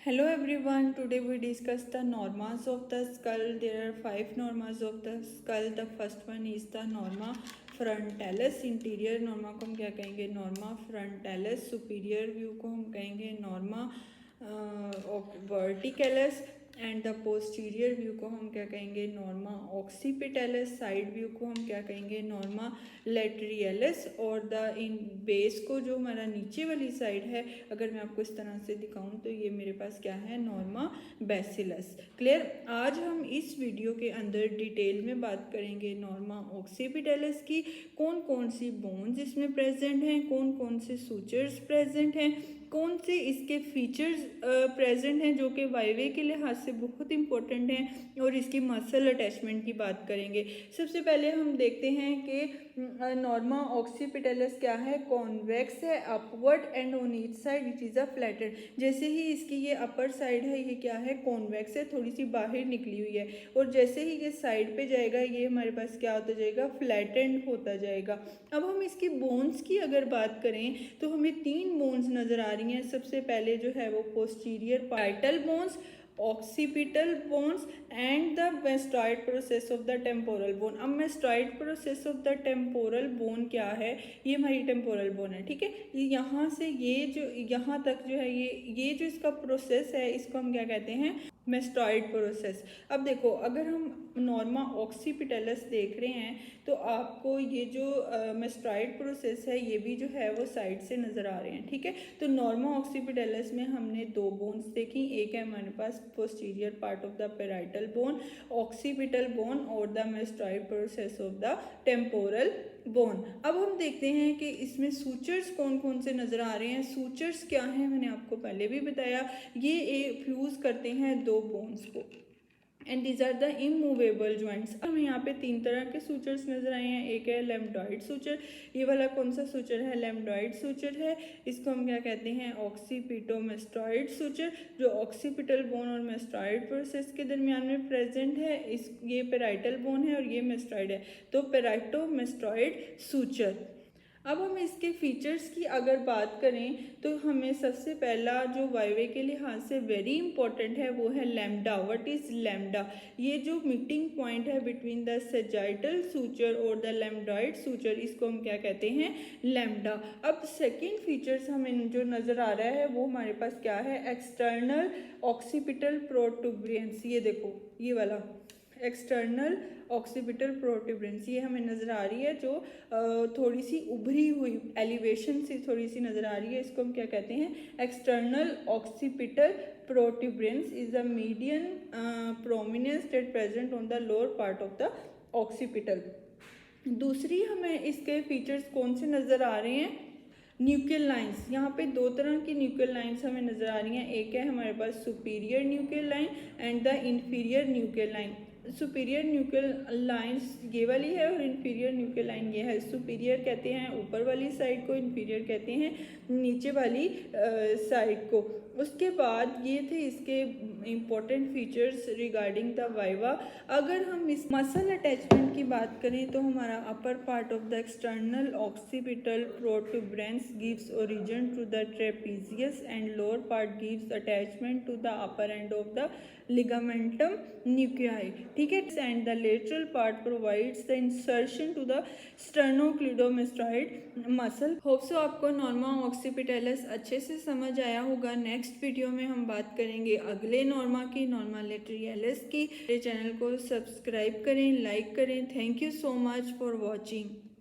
Hello everyone, today we discuss the normas of the skull. There are 5 normas of the skull. The first one is the norma frontalis. Interior Norma को हम क्या कहेंगे? Norma frontalis. Superior view को हम कहेंगे norma verticalis and the posterior view को हम क्या कहेंगे? नॉर्मा ऑक्सीपिटलस. साइड व्यू को हम क्या कहेंगे? नॉर्मा लेटरियलिस. और द इन बेस को जो हमारा नीचे वाली साइड है, अगर मैं आपको इस तरह से दिखाऊं तो ये मेरे पास क्या है? Norma bacillus. क्लियर? आज हम इस वीडियो के अंदर डिटेल में बात करेंगे नॉर्मा ऑक्सीपिटलस की. कौन कौन सी बोन्स इसमें प्रेजेंट हैं, कौन कौन से सूचर्स प्रेजेंट हैं, कौन से इसके फीचर्स प्रेजेंट हैं जो कि वाईवे के लिहाज से बहुत इंपॉर्टेंट हैं, और इसकी मसल अटैचमेंट की बात करेंगे. सबसे पहले हम देखते हैं कि नॉर्मा ऑक्सीपिटलस क्या है? कॉन्वेक्स है, upward and on each side it is a flatted. जैसे ही इसकी ये अपर साइड है, ये क्या है? कॉन्वेक्स है, थोड़ी सी बाहर निकली हुई है. और जैसे ही ये साइड पे जाएगा, ये हमारे पास क्या होता जाएगा? फ्लैटेंड होता जाएगा. अब हम इसकी बोन्स की अगर बात करें तो हमें 3 बोन्स नज़र आ रही हैं. सबसे पहले जो है वो posterior parietal bones, occipital bones and the mastoid process of the temporal bone. अब mastoid process of the temporal bone क्या है? ये हमारी टेम्पोरल बोन है. ठीक है, यहाँ से ये जो यहाँ तक जो है, ये जो इसका प्रोसेस है, इसको हम क्या कहते हैं? Mastoid process. अब देखो, अगर हम नॉर्मा ऑक्सीपिटलस देख रहे हैं तो आपको ये जो मेस्टॉइड प्रोसेस है, ये भी जो है वो साइड से नज़र आ रहे हैं. ठीक है, तो नॉर्मा ऑक्सीपिटलस में हमने 2 बोन्स देखी. एक है हमारे पास posterior part of the parietal bone, occipital bone, और the mastoid process of the temporal bone. अब हम देखते हैं कि इसमें सूचर्स कौन कौन से नज़र आ रहे हैं. सूचर्स क्या हैं? मैंने आपको पहले भी बताया, ये फ्यूज़ करते हैं 2 बोन्स को, and these are the immovable joints. हमें यहाँ पे 3 तरह के सूचर्स नजर आए हैं. एक है लैम्डॉइड सूचर. ये वाला कौन सा सूचर है? लैम्डॉइड सूचर है. इसको हम क्या कहते हैं? ऑक्सीपिटोमेस्टॉइड सूचर, जो ऑक्सीपिटल बोन और मेस्टॉइड प्रोसेस के दरमियान में प्रेजेंट है. ये पेराइटल बोन है और ये मेस्टॉइड है, तो पेराइटोमेस्टॉइड सूचर. अब हम इसके फीचर्स की अगर बात करें तो हमें सबसे पहला जो वाईवे के लिहाज से वेरी इंपॉर्टेंट है वो है लैम्डा. What is lambda? ये जो मीटिंग पॉइंट है बिटवीन द सेजाइटल सूचर और द लैम्डॉइड सूचर, इसको हम क्या कहते हैं? लैम्डा. अब सेकेंड फीचर्स हमें जो नज़र आ रहा है वो हमारे पास क्या है? External occipital protuberance. ये देखो, ये वाला एक्सटर्नल ऑक्सीपिटल प्रोटूबरेंस, ये हमें नज़र आ रही है, जो थोड़ी सी उभरी हुई एलिवेशन से थोड़ी सी नज़र आ रही है. इसको हम क्या कहते हैं? External occipital protuberance is the median prominence that present on the lower part of the occipital. दूसरी हमें इसके फीचर्स कौन से नज़र आ रहे हैं? Nuclear lines. यहाँ पे 2 तरह की न्यूक्लियर लाइंस हमें नज़र आ रही हैं. एक है हमारे पास superior nuchal line and the inferior nuchal line. Superior nuchal lines ये वाली है और इंफीरियर न्यूक्लियर लाइन ये है. सुपीरियर कहते हैं ऊपर वाली साइड को, इंफीरियर कहते हैं नीचे वाली साइड को. उसके बाद ये थे इसके important features regarding the viva. अगर हम इस मसल अटैचमेंट की बात करें तो हमारा upper part of the external occipital protuberance gives origin to the trapezius and lower part gives attachment to the upper end of the ligamentum न्यूक्लियाई. ठीक है, and the lateral part provides the insertion to the sternocleidomastoid muscle. Hope so आपको norma ऑक्सीपिटलस अच्छे से समझ आया होगा. Next video में हम बात करेंगे अगले नॉर्मा की, नॉर्मा लेटरियलिस की. मेरे चैनल को सब्सक्राइब करें, लाइक करें. Thank you so much for watching.